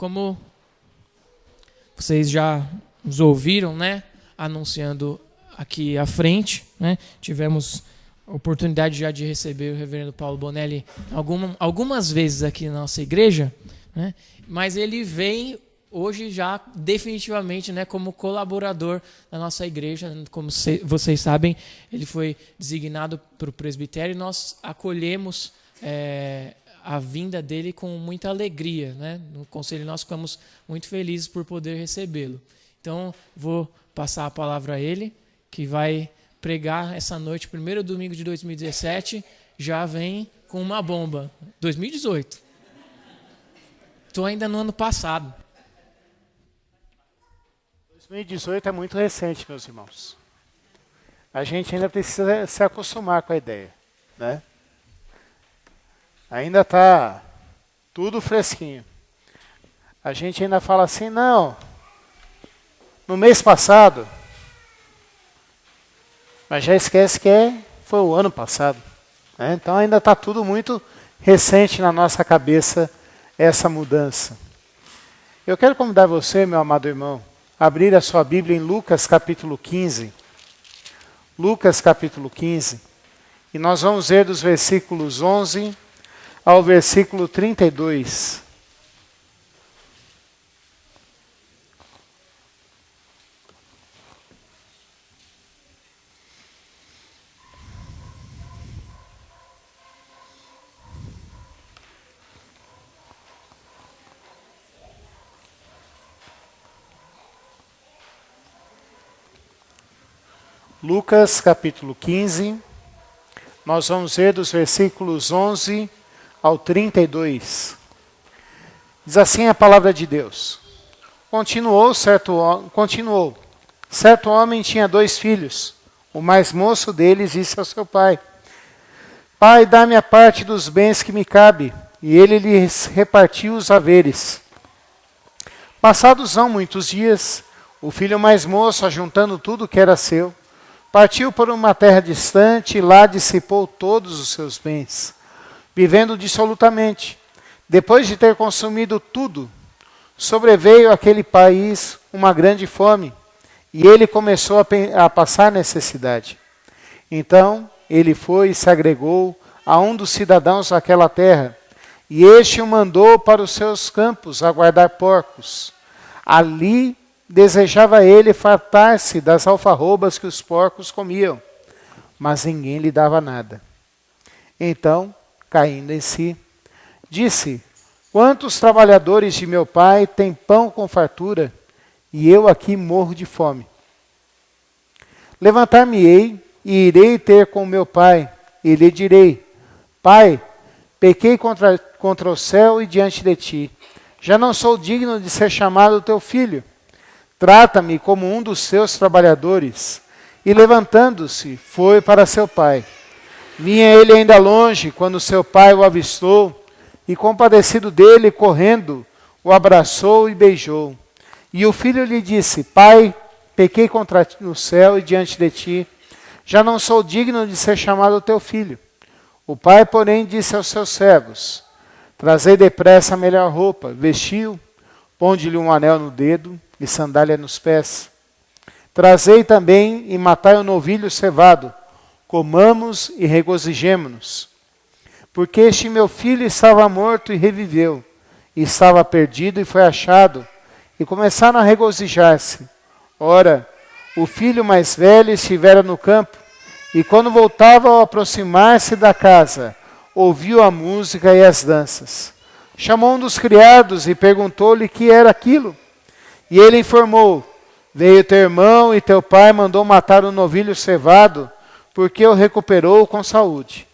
Como vocês já nos ouviram, né, anunciando aqui à frente, né, tivemos a oportunidade já de receber o reverendo Paulo Bonelli algumas vezes aqui na nossa igreja, né, mas ele vem hoje já definitivamente, né, como colaborador da nossa igreja. Como vocês sabem, ele foi designado para o presbitério e nós acolhemos a vinda dele com muita alegria, né? No conselho nós ficamos muito felizes por poder recebê-lo. Então, vou passar a palavra a ele, que vai pregar essa noite, primeiro domingo de 2017, já vem com uma bomba. 2018. Estou ainda no ano passado. 2018 é muito recente, meus irmãos. A gente ainda precisa se acostumar com a ideia, né? Ainda está tudo fresquinho. A gente ainda fala assim, não, no mês passado, mas já esquece que foi o ano passado, né? Então ainda está tudo muito recente na nossa cabeça, essa mudança. Eu quero convidar você, meu amado irmão, a abrir a sua Bíblia em Lucas capítulo 15. Lucas capítulo 15. E nós vamos ver dos versículos 11 ao versículo 32. Lucas capítulo 15, nós vamos ver dos versículos 11 ao 32. Diz assim a palavra de Deus. Continuou, certo homem tinha 2 filhos. O mais moço deles disse ao seu pai, Pai, dá-me a parte dos bens que me cabe. E ele lhes repartiu os haveres. Passados não muitos dias, o filho mais moço, ajuntando tudo que era seu, partiu por uma terra distante e lá dissipou todos os seus bens, vivendo dissolutamente. Depois de ter consumido tudo, sobreveio àquele país uma grande fome, e ele começou a passar necessidade. Então ele foi e se agregou a um dos cidadãos daquela terra, e este o mandou para os seus campos a guardar porcos. Ali desejava ele fartar-se das alfarrobas que os porcos comiam, mas ninguém lhe dava nada. Então, caindo em si, disse, quantos trabalhadores de meu pai têm pão com fartura, e eu aqui morro de fome? Levantar-me-ei e irei ter com meu pai, e lhe direi, Pai, pequei contra o céu e diante de ti. Já não sou digno de ser chamado teu filho. Trata-me como um dos seus trabalhadores. E levantando-se, foi para seu pai. Vinha ele ainda longe, quando seu pai o avistou, e compadecido dele, correndo, o abraçou e beijou. E o filho lhe disse, Pai, pequei contra o céu e diante de ti. Já não sou digno de ser chamado teu filho. O pai, porém, disse aos seus servos, trazei depressa a melhor roupa, vestiu, ponde-lhe um anel no dedo, e sandália nos pés. Trazei também e matai o novilho cevado, comamos e regozijemo-nos. Porque este meu filho estava morto e reviveu, e estava perdido e foi achado, e começaram a regozijar-se. Ora, o filho mais velho estivera no campo, e quando voltava ao aproximar-se da casa, ouviu a música e as danças. Chamou um dos criados e perguntou-lhe que era aquilo. E ele informou, veio teu irmão e teu pai mandou matar o novilho cevado, porque o recuperou com saúde.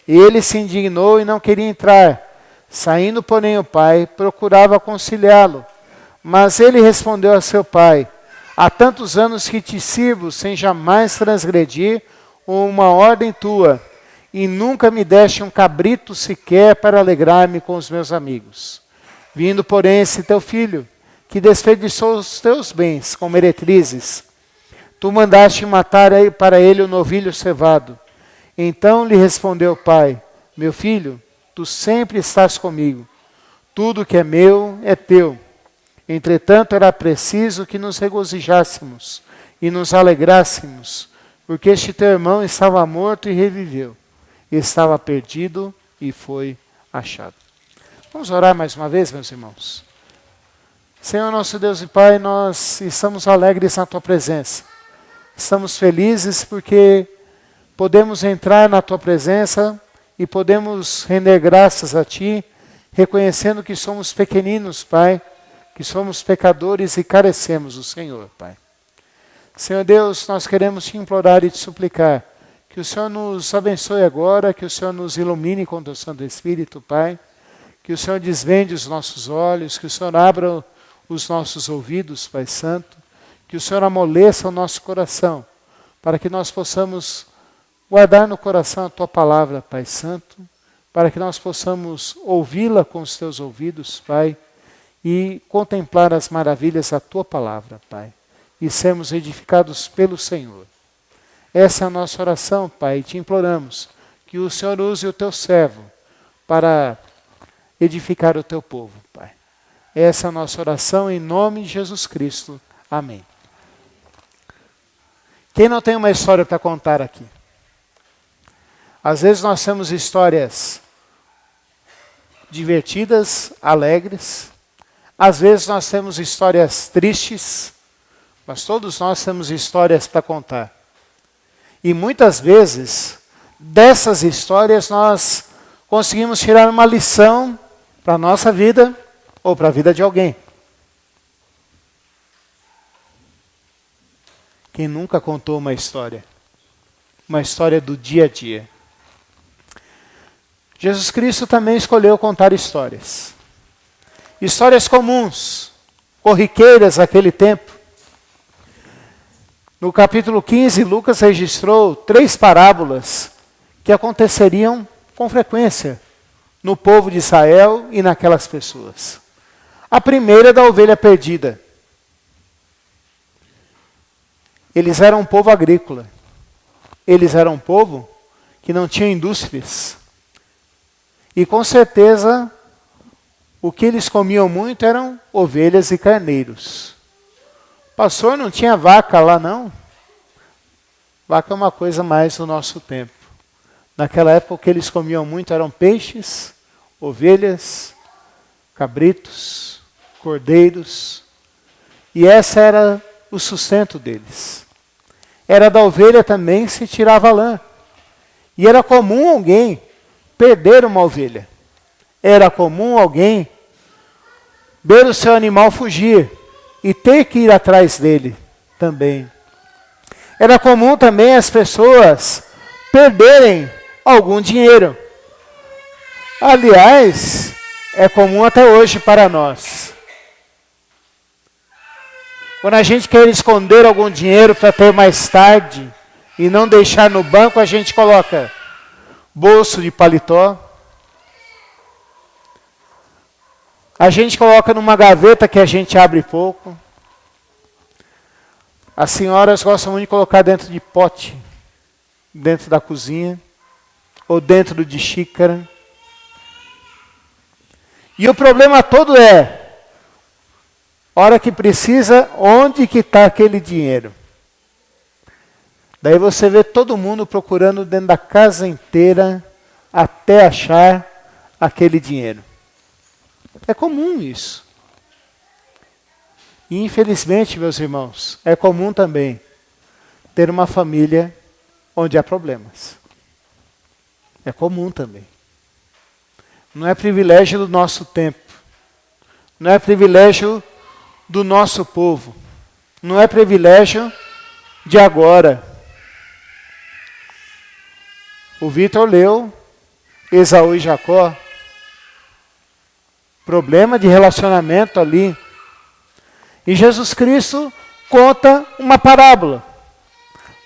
E ele se indignou e não queria entrar. Saindo, porém, o pai procurava conciliá-lo. Mas ele respondeu a seu pai, há tantos anos que te sirvo, sem jamais transgredir uma ordem tua, e nunca me deste um cabrito sequer para alegrar-me com os meus amigos. Vindo, porém, esse teu filho, que desperdiçou os teus bens com meretrizes, tu mandaste matar para ele o novilho cevado. Então lhe respondeu o pai, meu filho, tu sempre estás comigo, Tudo que é meu é teu. Entretanto, era preciso que nos regozijássemos e nos alegrássemos, porque este teu irmão estava morto e reviveu, estava perdido e foi achado. Vamos orar mais uma vez, meus irmãos? Senhor nosso Deus e Pai, nós estamos alegres na tua presença. Estamos felizes porque podemos entrar na tua presença e podemos render graças a ti, reconhecendo que somos pequeninos, Pai, que somos pecadores e carecemos do Senhor, Pai. Senhor Deus, nós queremos te implorar e te suplicar que o Senhor nos abençoe agora, que o Senhor nos ilumine com o teu Santo Espírito, Pai, que o Senhor desvende os nossos olhos, que o Senhor abra os nossos ouvidos, Pai Santo, que o Senhor amoleça o nosso coração, para que nós possamos guardar no coração a tua palavra, Pai Santo, para que nós possamos ouvi-la com os teus ouvidos, Pai, e contemplar as maravilhas da tua palavra, Pai, e sermos edificados pelo Senhor. Essa é a nossa oração, Pai, e te imploramos que o Senhor use o teu servo para edificar o teu povo, Pai. Essa é a nossa oração em nome de Jesus Cristo. Amém. Quem não tem uma história para contar aqui? Às vezes nós temos histórias divertidas, alegres. Às vezes nós temos histórias tristes, mas todos nós temos histórias para contar. E muitas vezes, dessas histórias, nós conseguimos tirar uma lição para a nossa vida ou para a vida de alguém. Quem nunca contou uma história do dia a dia? Jesus Cristo também escolheu contar histórias. Histórias comuns, corriqueiras naquele tempo. No capítulo 15, Lucas registrou 3 parábolas que aconteceriam com frequência no povo de Israel e naquelas pessoas. A primeira é da ovelha perdida. Eles eram um povo agrícola. Eles eram um povo que não tinha indústrias. E com certeza, o que eles comiam muito eram ovelhas e carneiros. Pastor, não tinha vaca lá não? Vaca é uma coisa mais do nosso tempo. Naquela época o que eles comiam muito eram peixes, ovelhas, cabritos, cordeiros. E esse era o sustento deles. Era da ovelha também se tirava lã. E era comum alguém perder uma ovelha. Era comum alguém ver o seu animal fugir e ter que ir atrás dele também. Era comum também as pessoas perderem algum dinheiro. Aliás, é comum até hoje para nós. Quando a gente quer esconder algum dinheiro para ter mais tarde e não deixar no banco, a gente coloca bolso de paletó. A gente coloca numa gaveta que a gente abre pouco. As senhoras gostam muito de colocar dentro de pote, dentro da cozinha, ou dentro de xícara. E o problema todo é, hora que precisa, onde que está aquele dinheiro? Daí você vê todo mundo procurando dentro da casa inteira até achar aquele dinheiro. É comum isso. E infelizmente, meus irmãos, é comum também ter uma família onde há problemas. É comum também. Não é privilégio do nosso tempo. Não é privilégio do nosso povo. Não é privilégio de agora. O Vitor leu Esaú e Jacó. Problema de relacionamento ali. E Jesus Cristo conta uma parábola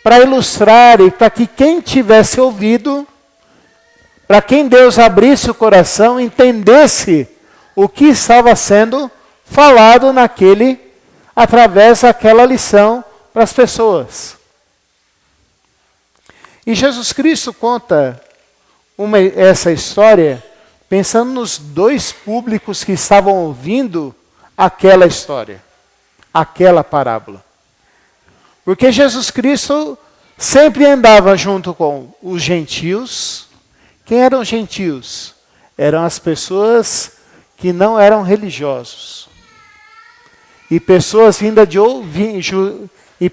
para ilustrar e para que quem tivesse ouvido, para quem Deus abrisse o coração, entendesse o que estava sendo falado através daquela lição para as pessoas. E Jesus Cristo conta essa história pensando nos dois públicos que estavam ouvindo aquela história, aquela parábola. Porque Jesus Cristo sempre andava junto com os gentios. Quem eram gentios? Eram as pessoas que não eram religiosos. E pessoas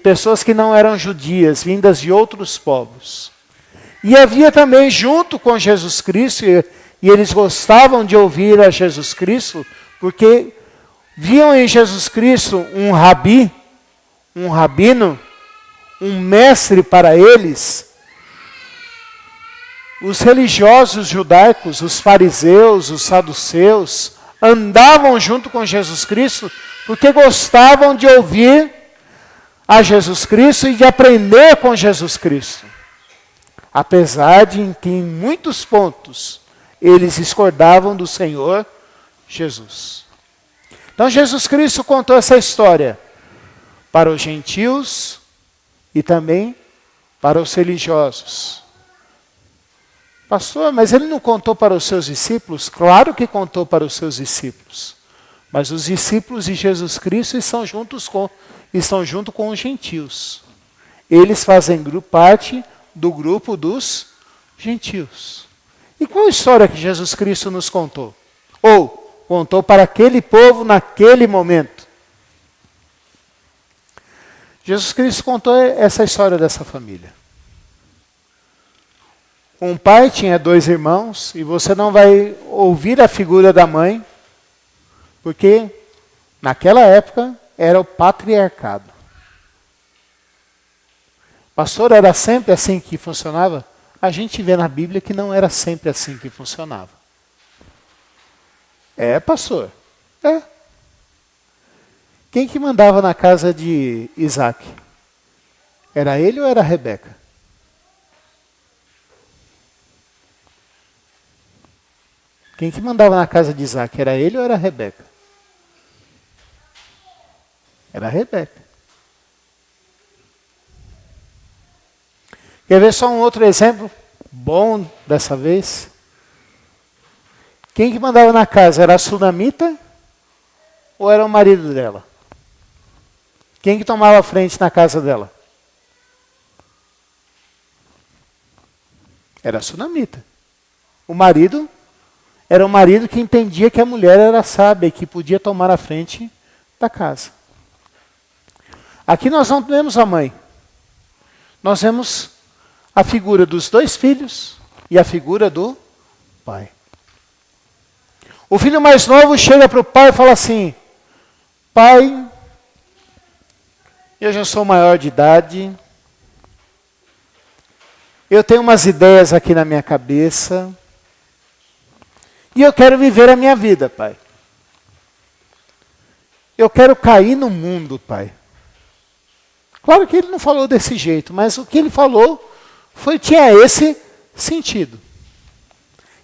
pessoas que não eram judias, vindas de outros povos. E havia também junto com Jesus Cristo, e eles gostavam de ouvir a Jesus Cristo, porque viam em Jesus Cristo um rabi, um rabino, um mestre para eles. Os religiosos judaicos, os fariseus, os saduceus, andavam junto com Jesus Cristo porque gostavam de ouvir a Jesus Cristo e de aprender com Jesus Cristo. Apesar de que em muitos pontos eles discordavam do Senhor Jesus. Então Jesus Cristo contou essa história para os gentios e também para os religiosos. Pastor, mas ele não contou para os seus discípulos? Claro que contou para os seus discípulos. Mas os discípulos de Jesus Cristo estão junto com os gentios. Eles fazem parte do grupo dos gentios. E qual a história que Jesus Cristo nos contou? Ou contou para aquele povo naquele momento? Jesus Cristo contou essa história dessa família. Um pai tinha 2 irmãos, e você não vai ouvir a figura da mãe, porque naquela época era o patriarcado. Pastor, era sempre assim que funcionava? A gente vê na Bíblia que não era sempre assim que funcionava. É, pastor? É. Quem que mandava na casa de Isaac? Era ele ou era Rebeca? Quem que mandava na casa de Isaac? Era ele ou era Rebeca? Era Rebeca. Quer ver só um outro exemplo bom dessa vez? Quem que mandava na casa? Era a sunamita ou era o marido dela? Quem que tomava a frente na casa dela? Era a sunamita. O marido era o marido que entendia que a mulher era sábia e que podia tomar a frente da casa. Aqui nós não vemos a mãe. Nós vemos a figura dos 2 filhos e a figura do pai. O filho mais novo chega para o pai e fala assim: pai, eu já sou maior de idade, eu tenho umas ideias aqui na minha cabeça, e eu quero viver a minha vida, pai. Eu quero cair no mundo, pai. Claro que ele não falou desse jeito, mas o que ele falou tinha esse sentido.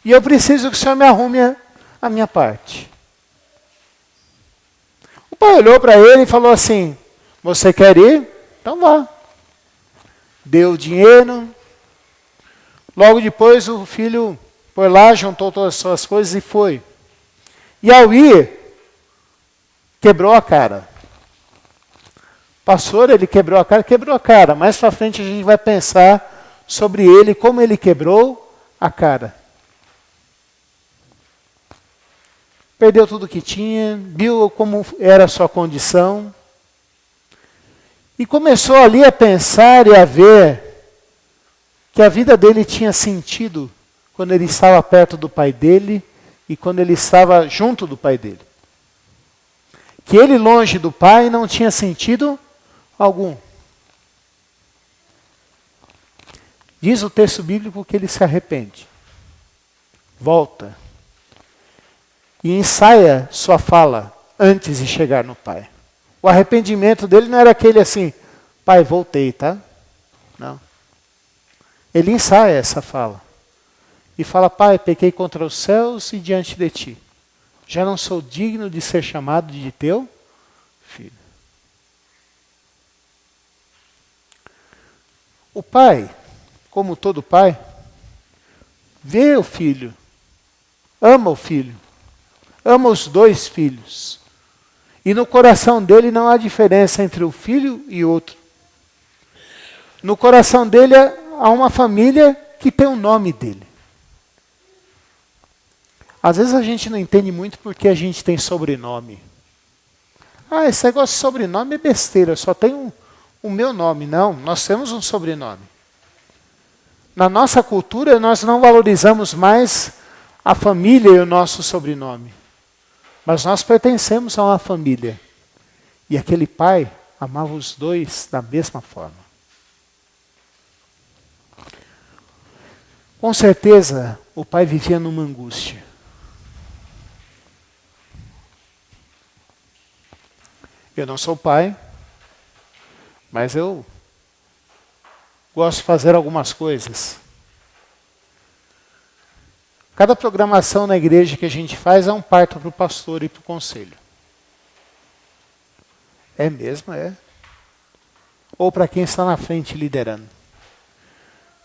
E eu preciso que o Senhor me arrume a minha parte. O pai olhou para ele e falou assim: você quer ir? Então vá. Deu o dinheiro. Logo depois o filho foi lá, juntou todas as suas coisas e foi. E ao ir, quebrou a cara. Pastor, ele quebrou a cara. Mais para frente a gente vai pensar sobre ele, como ele quebrou a cara. Perdeu tudo que tinha, viu como era a sua condição. E começou ali a pensar e a ver que a vida dele tinha sentido quando ele estava perto do pai dele e quando ele estava junto do pai dele. Que ele longe do pai não tinha sentido algum. Diz o texto bíblico que ele se arrepende. Volta. E ensaia sua fala antes de chegar no pai. O arrependimento dele não era aquele assim: pai, voltei, tá? Não. Ele ensaia essa fala. E fala: pai, pequei contra os céus e diante de ti. Já não sou digno de ser chamado de teu filho. O pai, como todo pai, vê o filho ama o filho, ama os dois filhos. E no coração dele não há diferença entre o filho e outro. No coração dele há uma família que tem o nome dele. Às vezes a gente não entende muito porque a gente tem sobrenome. Esse negócio de sobrenome é besteira, eu só tenho o meu nome. Não, nós temos um sobrenome. Na nossa cultura, nós não valorizamos mais a família e o nosso sobrenome. Mas nós pertencemos a uma família. E aquele pai amava os dois da mesma forma. Com certeza, o pai vivia numa angústia. Eu não sou pai, mas eu gosto de fazer algumas coisas. Cada programação na igreja que a gente faz é um parto para o pastor e para o conselho. É mesmo, é. Ou para quem está na frente liderando.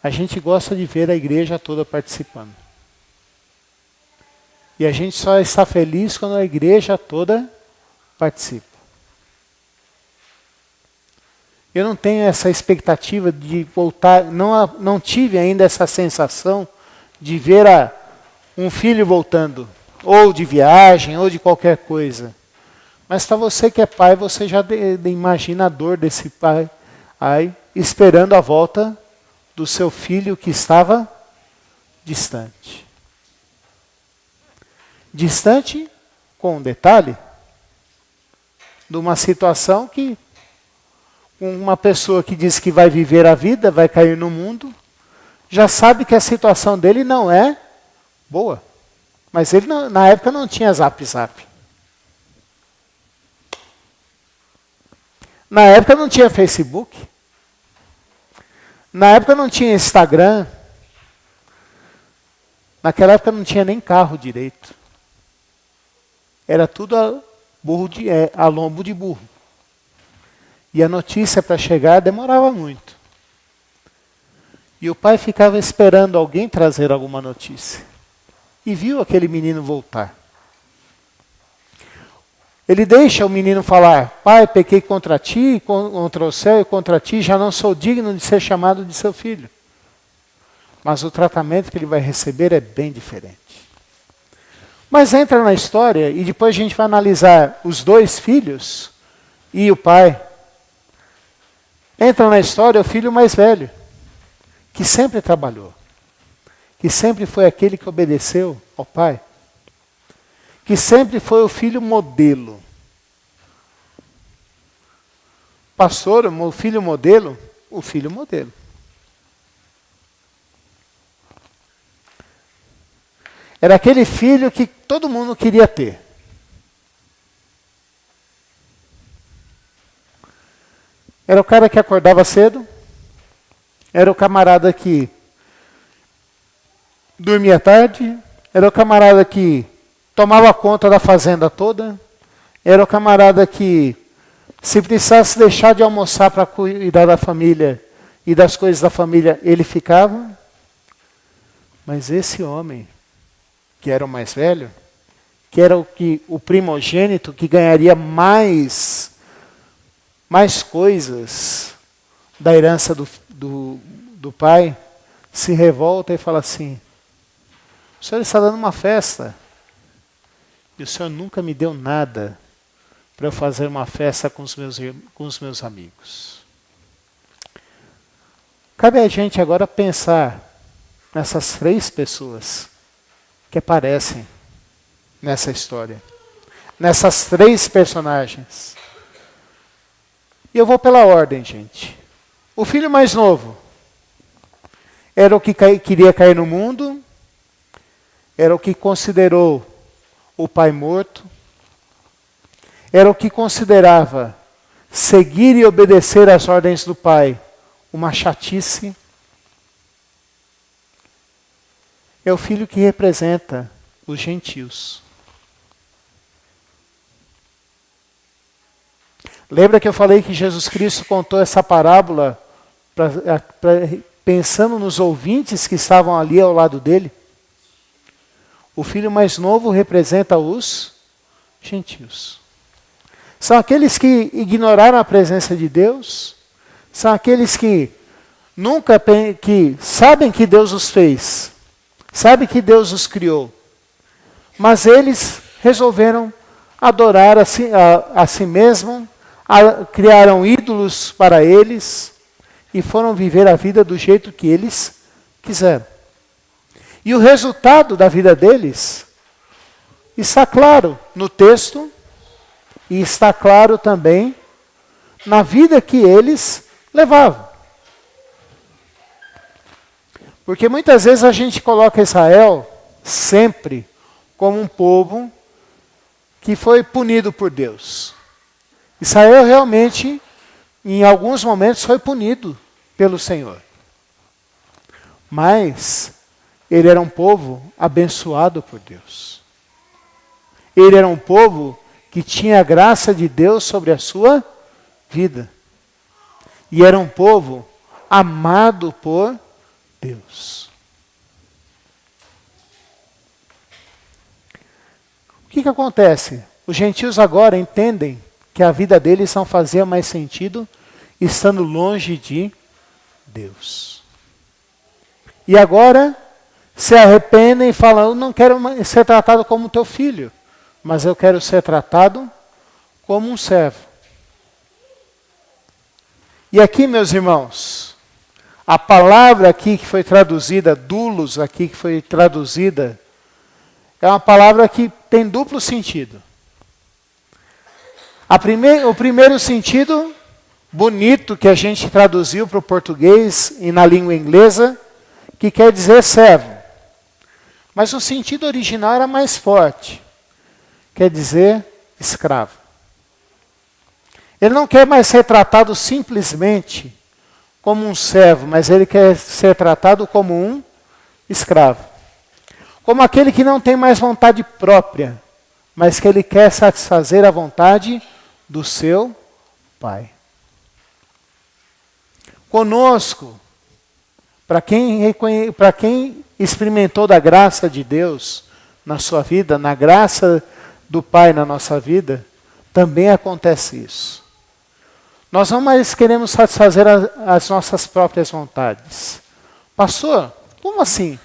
A gente gosta de ver a igreja toda participando. E a gente só está feliz quando a igreja toda participa. Eu não tenho essa expectativa de voltar, não tive ainda essa sensação de ver um filho voltando, ou de viagem, ou de qualquer coisa. Mas para você que é pai, você já imagina a dor desse pai esperando a volta do seu filho que estava distante. Distante com um detalhe de uma situação que uma pessoa que diz que vai viver a vida, vai cair no mundo, já sabe que a situação dele não é boa. Mas ele na época não tinha Zap. Na época não tinha Facebook. Na época não tinha Instagram. Naquela época não tinha nem carro direito. Era tudo a lombo de burro. E a notícia para chegar demorava muito. E o pai ficava esperando alguém trazer alguma notícia. E viu aquele menino voltar. Ele deixa o menino falar: pai, pequei contra ti, contra o céu e contra ti, já não sou digno de ser chamado de seu filho. Mas o tratamento que ele vai receber é bem diferente. Mas entra na história e depois a gente vai analisar os dois filhos e o pai. Entra na história o filho mais velho, que sempre trabalhou, que sempre foi aquele que obedeceu ao pai, que sempre foi o filho modelo. Pastor, o filho modelo? O filho modelo. Era aquele filho que todo mundo queria ter. Era o cara que acordava cedo, era o camarada que dormia tarde, era o camarada que tomava conta da fazenda toda, era o camarada que, se precisasse deixar de almoçar para cuidar da família e das coisas da família, ele ficava. Mas esse homem, que era o mais velho, que era o primogênito, que ganharia mais coisas da herança do pai, se revolta e fala assim: o senhor está dando uma festa e o senhor nunca me deu nada para eu fazer uma festa com os meus amigos. Cabe a gente agora pensar nessas 3 pessoas que aparecem nessa história, nessas 3 personagens. E eu vou pela ordem, gente. O filho mais novo era o que queria cair no mundo, era o que considerou o pai morto, era o que considerava seguir e obedecer às ordens do pai uma chatice. É o filho que representa os gentios. Lembra que eu falei que Jesus Cristo contou essa parábola pensando nos ouvintes que estavam ali ao lado dele? O filho mais novo representa os gentios. São aqueles que ignoraram a presença de Deus, são aqueles que que sabem que Deus os fez, sabem que Deus os criou, mas eles resolveram adorar a si mesmo, criaram ídolos para eles e foram viver a vida do jeito que eles quiseram. E o resultado da vida deles está claro no texto e está claro também na vida que eles levavam. Porque muitas vezes a gente coloca Israel sempre como um povo que foi punido por Deus. Israel realmente, em alguns momentos, foi punido pelo Senhor. Mas ele era um povo abençoado por Deus. Ele era um povo que tinha a graça de Deus sobre a sua vida. E era um povo amado por Deus. O que acontece? Os gentios agora entendem que a vida deles não fazia mais sentido estando longe de Deus. E agora se arrependem e falam: eu não quero ser tratado como teu filho, mas eu quero ser tratado como um servo. E aqui, meus irmãos, a palavra aqui que foi traduzida, doulos aqui que foi traduzida, é uma palavra que tem duplo sentido. O primeiro sentido, bonito, que a gente traduziu para o português e na língua inglesa, que quer dizer servo. Mas o sentido original era mais forte. Quer dizer escravo. Ele não quer mais ser tratado simplesmente como um servo, mas ele quer ser tratado como um escravo. Como aquele que não tem mais vontade própria, mas que ele quer satisfazer a vontade do seu Pai. Conosco, para quem experimentou da graça de Deus na sua vida, na graça do Pai na nossa vida, também acontece isso. Nós não mais queremos satisfazer as nossas próprias vontades. Pastor, como assim?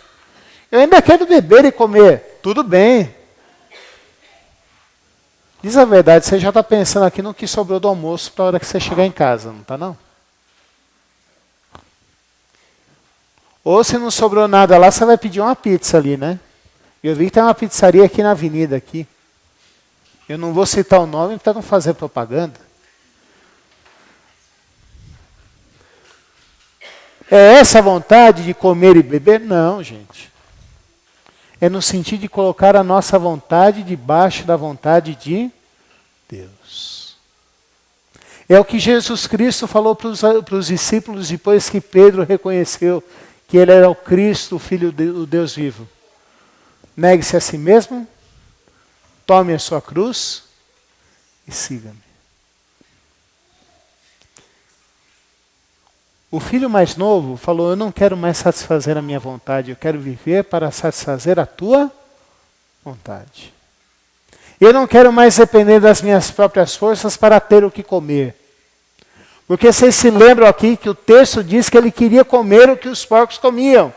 Eu ainda quero beber e comer. Tudo bem. Diz a verdade, você já está pensando aqui no que sobrou do almoço para a hora que você chegar em casa, não está não? Ou se não sobrou nada lá, você vai pedir uma pizza ali, né? Eu vi que tem uma pizzaria aqui na avenida aqui. Eu não vou citar o nome para não fazer propaganda. É essa vontade de comer e beber? Não, gente. É no sentido de colocar a nossa vontade debaixo da vontade de Deus. É o que Jesus Cristo falou para os discípulos depois que Pedro reconheceu que ele era o Cristo, o Filho do Deus vivo. Negue-se a si mesmo, tome a sua cruz e siga-me. O filho mais novo falou: eu não quero mais satisfazer a minha vontade, eu quero viver para satisfazer a tua vontade. Eu não quero mais depender das minhas próprias forças para ter o que comer. Porque vocês se lembram aqui que o texto diz que ele queria comer o que os porcos comiam.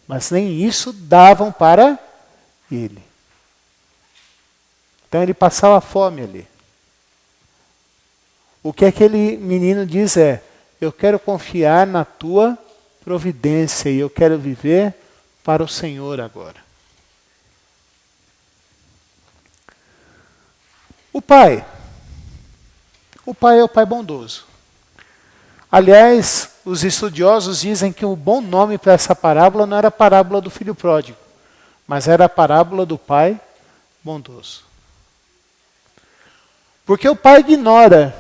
Mas nem isso davam para ele. Então ele passava fome ali. O que aquele menino diz é: eu quero confiar na tua providência e eu quero viver para o Senhor agora. O pai é o pai bondoso. Aliás, os estudiosos dizem que o bom nome para essa parábola não era a parábola do filho pródigo, mas era a parábola do pai bondoso. Porque o pai ignora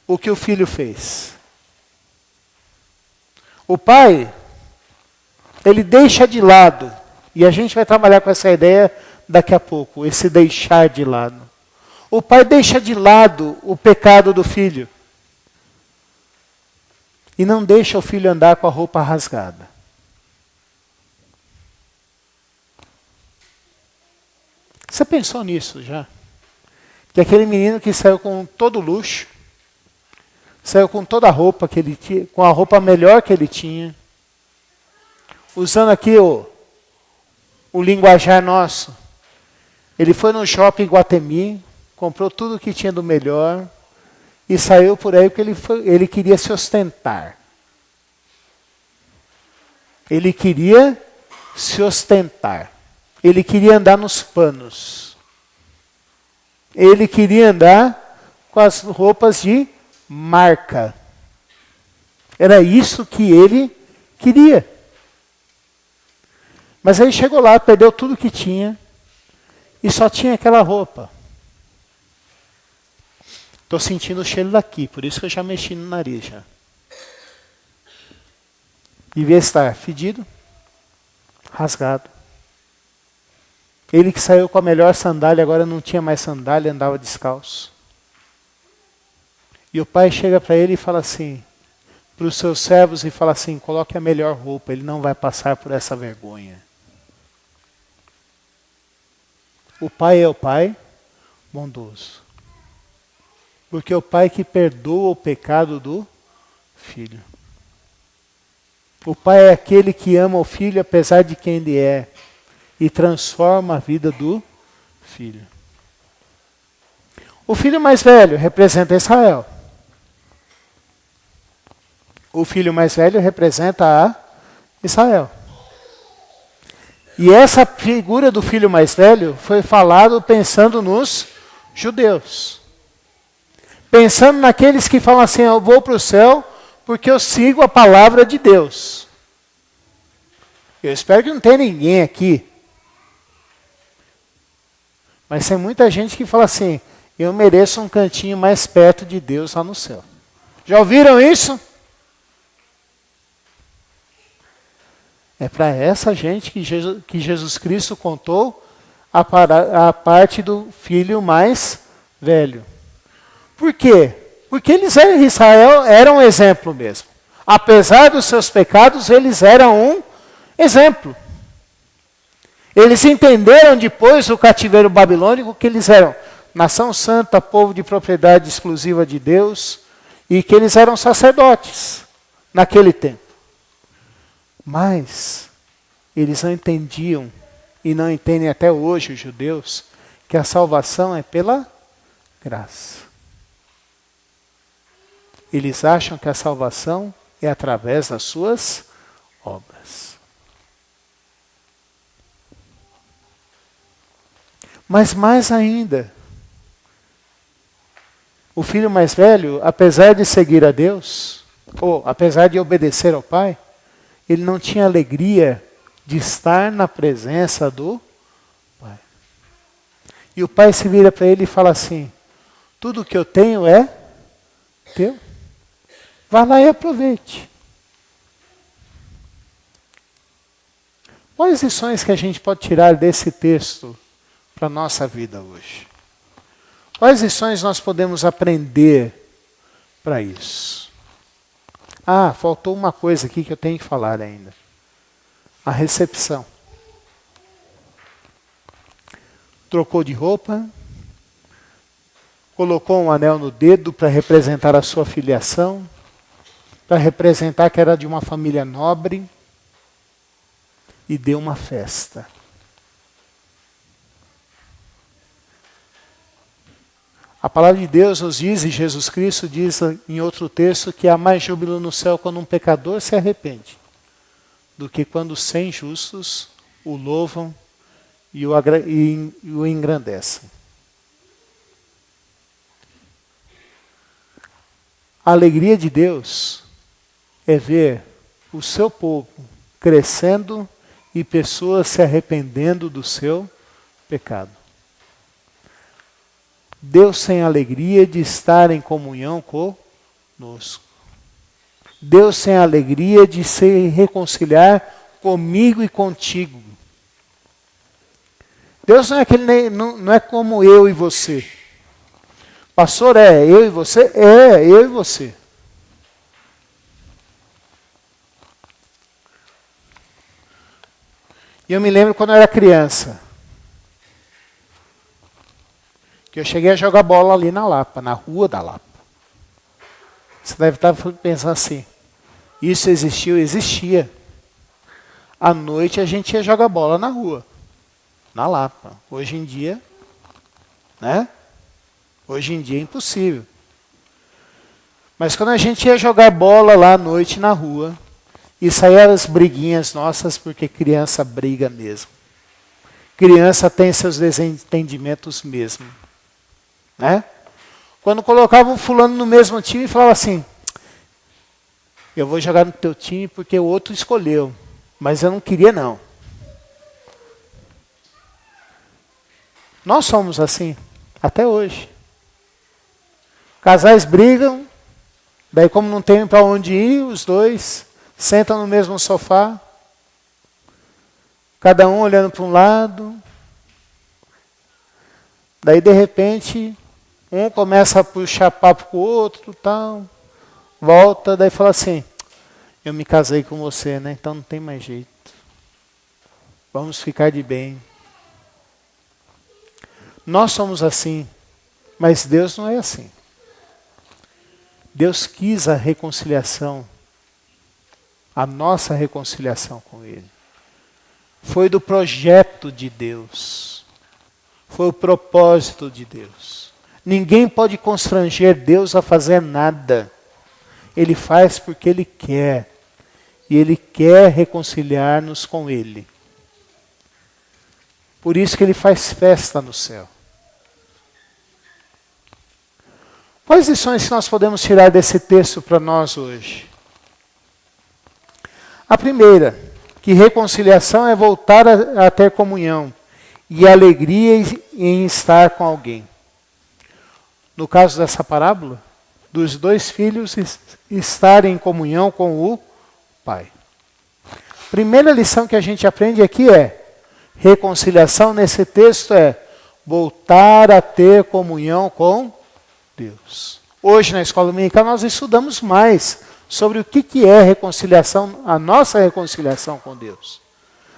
o que o filho fez. O pai, ele deixa de lado, e a gente vai trabalhar com essa ideia daqui a pouco, esse deixar de lado. O pai deixa de lado o pecado do filho. E não deixa o filho andar com a roupa rasgada. Você pensou nisso já? Que aquele menino que saiu com todo luxo, saiu com toda a roupa que ele tinha, com a roupa melhor que ele tinha, usando aqui o linguajar nosso. Ele foi no shopping Guatemi, comprou tudo que tinha do melhor e saiu por aí porque ele queria se ostentar. Ele queria se ostentar. Ele queria andar nos panos. Ele queria andar com as roupas de marca. Era isso que ele queria. Mas aí chegou lá, perdeu tudo que tinha e só tinha aquela roupa. Estou sentindo o cheiro daqui, por isso que eu já mexi no nariz já. Devia estar fedido, rasgado. Ele que saiu com a melhor sandália, agora não tinha mais sandália, andava descalço. E o pai chega para ele e fala assim, para os seus servos, e fala assim, coloque a melhor roupa, ele não vai passar por essa vergonha. O pai é o pai bondoso. Porque é o pai que perdoa o pecado do filho. O pai é aquele que ama o filho apesar de quem ele é e transforma a vida do filho. O filho mais velho representa Israel. O filho mais velho representa a Israel. E essa figura do filho mais velho foi falado pensando nos judeus. Pensando naqueles que falam assim, eu vou para o céu porque eu sigo a palavra de Deus. Eu espero que não tenha ninguém aqui. Mas tem muita gente que fala assim, eu mereço um cantinho mais perto de Deus lá no céu. Já ouviram isso? É para essa gente que Jesus Cristo contou a parte do filho mais velho. Por quê? Porque Israel era um exemplo mesmo. Apesar dos seus pecados, eles eram um exemplo. Eles entenderam depois do cativeiro babilônico que eles eram nação santa, povo de propriedade exclusiva de Deus, e que eles eram sacerdotes naquele tempo. Mas eles não entendiam, e não entendem até hoje os judeus, que a salvação é pela graça. Eles acham que a salvação é através das suas obras. Mas mais ainda, o filho mais velho, apesar de seguir a Deus, ou apesar de obedecer ao pai, ele não tinha alegria de estar na presença do pai. E o pai se vira para ele e fala assim, tudo que eu tenho é teu. Vá lá e aproveite. Quais lições que a gente pode tirar desse texto para a nossa vida hoje? Quais lições nós podemos aprender para isso? Ah, faltou uma coisa aqui que eu tenho que falar ainda. A recepção. Trocou de roupa, colocou um anel no dedo para representar a sua filiação, para representar que era de uma família nobre, e deu uma festa. A palavra de Deus nos diz, e Jesus Cristo diz em outro texto, que há mais júbilo no céu quando um pecador se arrepende, do que quando 100 justos o louvam e o engrandecem. A alegria de Deus é ver o seu povo crescendo e pessoas se arrependendo do seu pecado. Deus tem alegria de estar em comunhão conosco. Deus tem alegria de se reconciliar comigo e contigo. Deus não é, não é como eu e você. Pastor, é eu e você? É, eu e você. E eu me lembro quando eu era criança. Que eu cheguei a jogar bola ali na Lapa, na rua da Lapa. Você deve estar pensando assim, isso existiu? Existia. À noite a gente ia jogar bola na rua, na Lapa. Hoje em dia, né? Hoje em dia é impossível. Mas quando a gente ia jogar bola lá à noite na rua, e saíam as briguinhas nossas, porque criança briga mesmo. Criança tem seus desentendimentos mesmo. Né? Quando colocavam fulano no mesmo time, falava assim, eu vou jogar no teu time porque o outro escolheu, mas eu não queria não. Nós somos assim, até hoje. Casais brigam, daí como não tem para onde ir, os dois sentam no mesmo sofá, cada um olhando para um lado. Daí de repente, um começa a puxar papo com o outro, tal, volta, daí fala assim, eu me casei com você, né? Então não tem mais jeito. Vamos ficar de bem. Nós somos assim, mas Deus não é assim. Deus quis a reconciliação, a nossa reconciliação com Ele. Foi do projeto de Deus. Foi o propósito de Deus. Ninguém pode constranger Deus a fazer nada. Ele faz porque Ele quer. E Ele quer reconciliar-nos com Ele. Por isso que Ele faz festa no céu. Quais lições que nós podemos tirar desse texto para nós hoje? A primeira, que reconciliação é voltar a ter comunhão e alegria em estar com alguém. No caso dessa parábola, dos dois filhos estarem em comunhão com o Pai. Primeira lição que a gente aprende aqui é, reconciliação nesse texto é voltar a ter comunhão com Deus. Hoje na escola dominical nós estudamos mais sobre o que é reconciliação, a nossa reconciliação com Deus.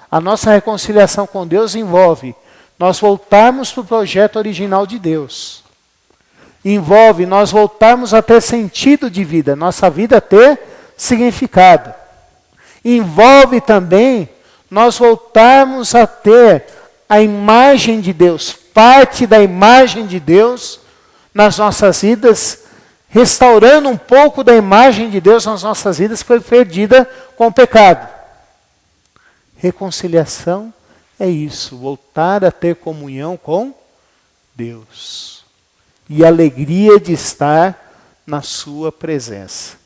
A nossa reconciliação com Deus envolve nós voltarmos para o projeto original de Deus. Envolve nós voltarmos a ter sentido de vida, nossa vida ter significado. Envolve também nós voltarmos a ter a imagem de Deus, parte da imagem de Deus nas nossas vidas, restaurando um pouco da imagem de Deus nas nossas vidas que foi perdida com o pecado. Reconciliação é isso, voltar a ter comunhão com Deus. E alegria de estar na sua presença.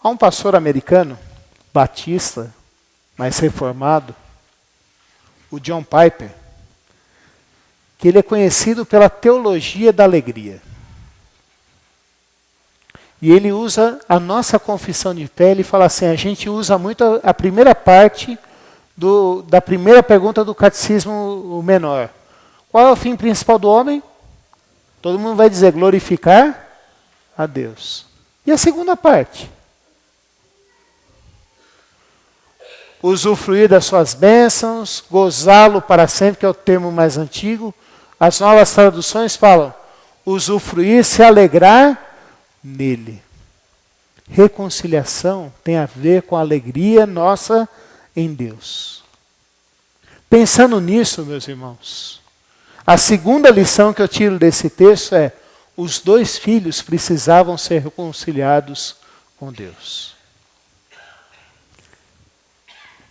Há um pastor americano, batista, mas reformado, o John Piper, que ele é conhecido pela teologia da alegria. E ele usa a nossa confissão de fé, ele fala assim, a gente usa muito a primeira parte da primeira pergunta do catecismo menor. Qual é o fim principal do homem? Todo mundo vai dizer glorificar a Deus. E a segunda parte? Usufruir das suas bênçãos, gozá-lo para sempre, que é o termo mais antigo. As novas traduções falam, usufruir, se alegrar nele. Reconciliação tem a ver com a alegria nossa em Deus. Pensando nisso, meus irmãos, a segunda lição que eu tiro desse texto é, os dois filhos precisavam ser reconciliados com Deus.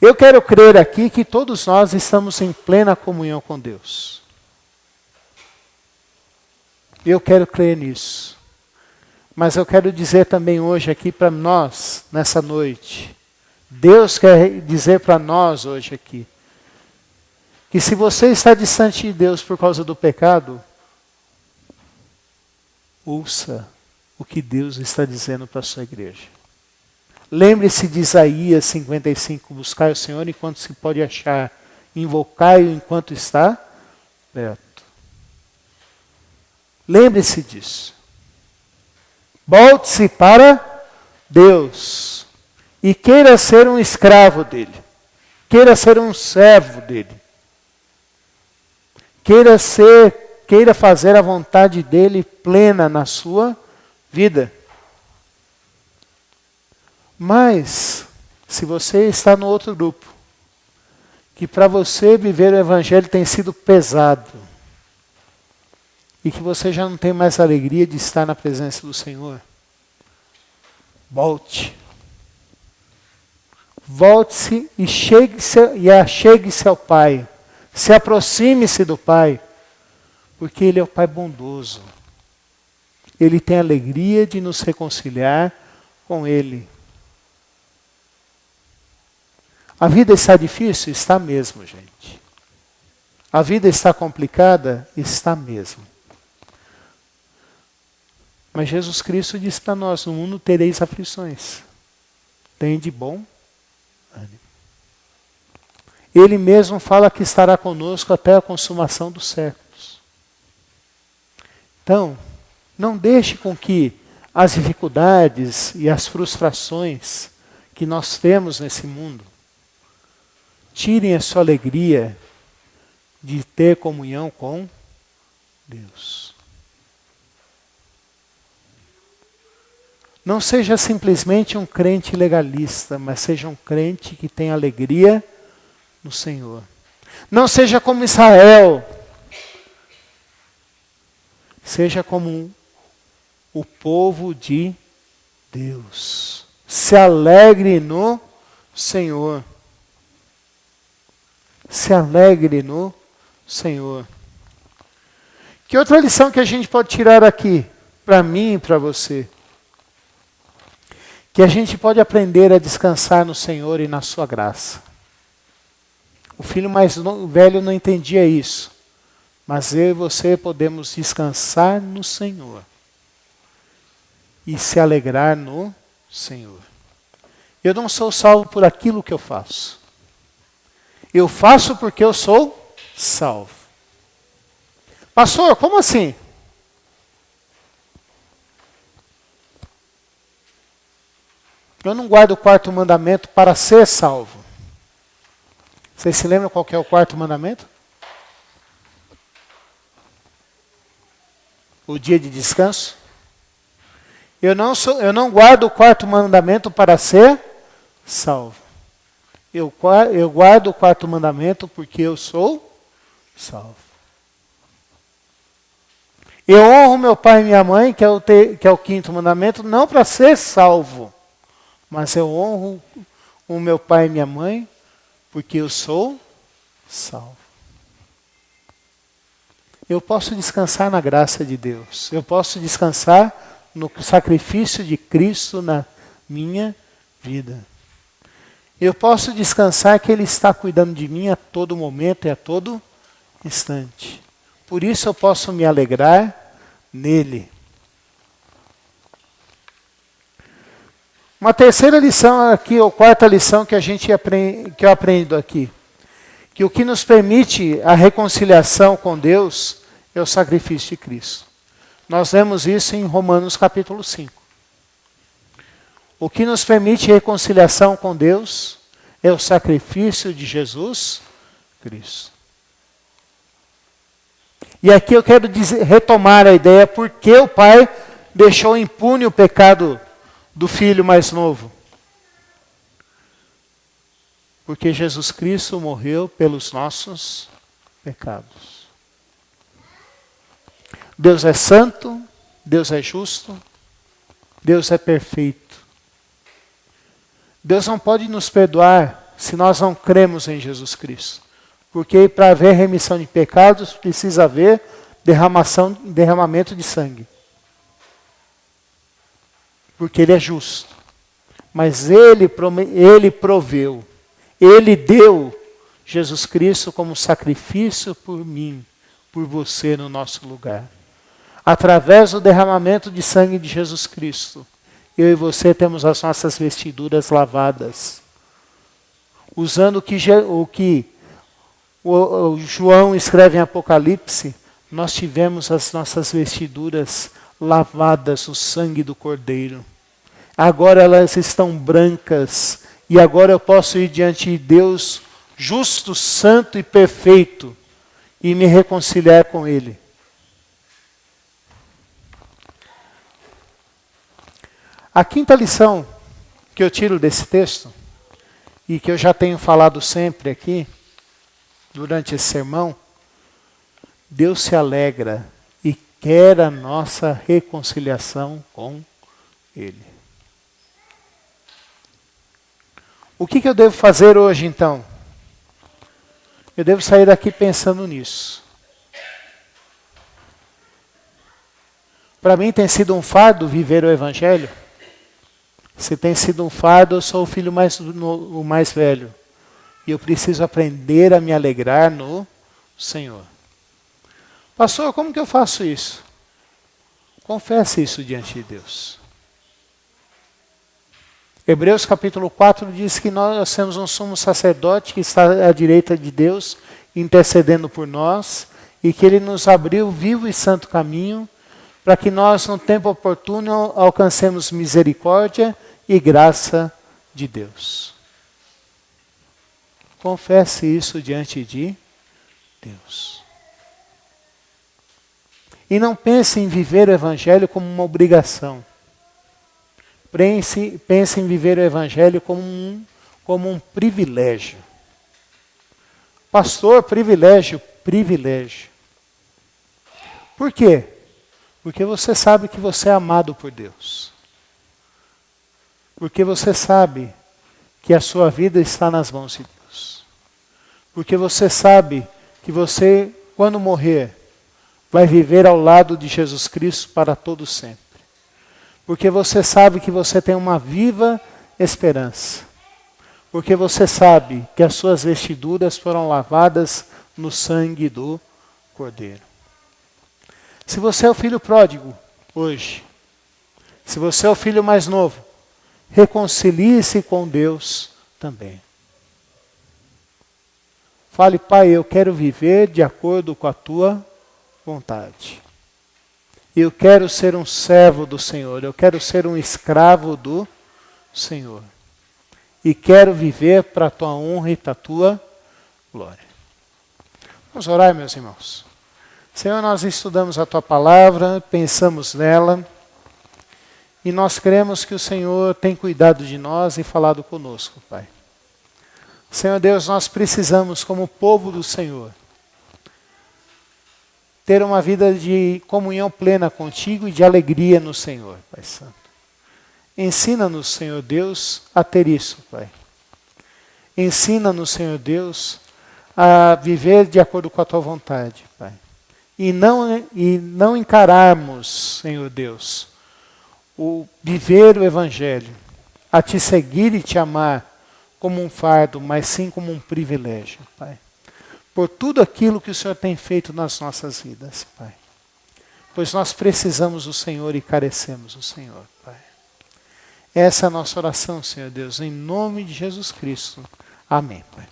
Eu quero crer aqui que todos nós estamos em plena comunhão com Deus. Eu quero crer nisso. Mas eu quero dizer também hoje aqui para nós, nessa noite, Deus quer dizer para nós hoje aqui, que se você está distante de Deus por causa do pecado, ouça o que Deus está dizendo para a sua igreja. Lembre-se de Isaías 55, buscai o Senhor enquanto se pode achar, invocai-o enquanto está perto. Lembre-se disso. Volte-se para Deus e queira ser um escravo dele, queira ser um servo dele. queira fazer a vontade dele plena na sua vida. Mas, se você está no outro grupo, que para você viver o Evangelho tem sido pesado, e que você já não tem mais alegria de estar na presença do Senhor, volte. Volte-se e achegue-se ao Pai. Se aproxime-se do Pai, porque Ele é o Pai bondoso. Ele tem alegria de nos reconciliar com Ele. A vida está difícil? Está mesmo, gente. A vida está complicada? Está mesmo. Mas Jesus Cristo disse para nós, no mundo tereis aflições. Tem de bom ânimo. Ele mesmo fala que estará conosco até a consumação dos séculos. Então, não deixe com que as dificuldades e as frustrações que nós temos nesse mundo tirem a sua alegria de ter comunhão com Deus. Não seja simplesmente um crente legalista, mas seja um crente que tem alegria no Senhor. Não seja como Israel. Seja como o povo de Deus. Se alegre no Senhor. Se alegre no Senhor. Que outra lição que a gente pode tirar aqui, para mim e para você? Que a gente pode aprender a descansar no Senhor e na sua graça. O filho mais velho não entendia isso. Mas eu e você podemos descansar no Senhor. E se alegrar no Senhor. Eu não sou salvo por aquilo que eu faço. Eu faço porque eu sou salvo. Pastor, como assim? Eu não guardo o quarto mandamento para ser salvo. Vocês se lembram qual que é o quarto mandamento? O dia de descanso. Eu não guardo o quarto mandamento para ser salvo. Eu guardo o quarto mandamento porque eu sou salvo. Eu honro meu pai e minha mãe, que é o quinto mandamento, não para ser salvo. Mas eu honro o meu pai e minha mãe porque eu sou salvo. Eu posso descansar na graça de Deus. Eu posso descansar no sacrifício de Cristo na minha vida. Eu posso descansar que Ele está cuidando de mim a todo momento e a todo instante. Por isso eu posso me alegrar nele. Uma terceira lição aqui, ou quarta lição que que eu aprendo aqui. Que o que nos permite a reconciliação com Deus é o sacrifício de Cristo. Nós vemos isso em Romanos capítulo 5. O que nos permite reconciliação com Deus é o sacrifício de Jesus Cristo. E aqui eu quero retomar a ideia por que o Pai deixou impune o pecado do filho mais novo. Porque Jesus Cristo morreu pelos nossos pecados. Deus é santo, Deus é justo, Deus é perfeito. Deus não pode nos perdoar se nós não cremos em Jesus Cristo. Porque para haver remissão de pecados, precisa haver derramamento de sangue. Porque Ele é justo. Mas Ele proveu, Ele deu Jesus Cristo como sacrifício por mim, por você no nosso lugar. Através do derramamento de sangue de Jesus Cristo, eu e você temos as nossas vestiduras lavadas. Usando o que o João escreve em Apocalipse, nós tivemos as nossas vestiduras lavadas no sangue do Cordeiro. Agora elas estão brancas e agora eu posso ir diante de Deus justo, santo e perfeito, e me reconciliar com Ele. A quinta lição que eu tiro desse texto, e que eu já tenho falado sempre aqui, durante esse sermão, Deus se alegra e quer a nossa reconciliação com Ele. O que eu devo fazer hoje, então? Eu devo sair daqui pensando nisso. Para mim tem sido um fardo viver o Evangelho. Se tem sido um fardo, eu sou o mais velho. E eu preciso aprender a me alegrar no Senhor. Pastor, como que eu faço isso? Confesse isso diante de Deus. Hebreus capítulo 4 diz que nós temos um sumo sacerdote que está à direita de Deus, intercedendo por nós, e que Ele nos abriu vivo e santo caminho, para que nós, no tempo oportuno, alcancemos misericórdia e graça de Deus. Confesse isso diante de Deus. E não pense em viver o Evangelho como uma obrigação. Pense em viver o Evangelho como um privilégio. Pastor, privilégio. Por quê? Porque você sabe que você é amado por Deus. Porque você sabe que a sua vida está nas mãos de Deus. Porque você sabe que você, quando morrer, vai viver ao lado de Jesus Cristo para todo sempre. Porque você sabe que você tem uma viva esperança. Porque você sabe que as suas vestiduras foram lavadas no sangue do Cordeiro. Se você é o filho pródigo hoje, se você é o filho mais novo, reconcilie-se com Deus também. Fale, Pai, eu quero viver de acordo com a tua vontade. Eu quero ser um servo do Senhor, eu quero ser um escravo do Senhor. E quero viver para a tua honra e para a tua glória. Vamos orar, meus irmãos. Senhor, nós estudamos a tua palavra, pensamos nela, e nós cremos que o Senhor tem cuidado de nós e falado conosco, Pai. Senhor Deus, nós precisamos, como povo do Senhor, ter uma vida de comunhão plena contigo e de alegria no Senhor, Pai Santo. Ensina-nos, Senhor Deus, a ter isso, Pai. Ensina-nos, Senhor Deus, a viver de acordo com a tua vontade, Pai. E não encararmos, Senhor Deus, o viver o Evangelho, a te seguir e te amar como um fardo, mas sim como um privilégio, Pai. Por tudo aquilo que o Senhor tem feito nas nossas vidas, Pai. Pois nós precisamos do Senhor e carecemos do Senhor, Pai. Essa é a nossa oração, Senhor Deus, em nome de Jesus Cristo. Amém, Pai.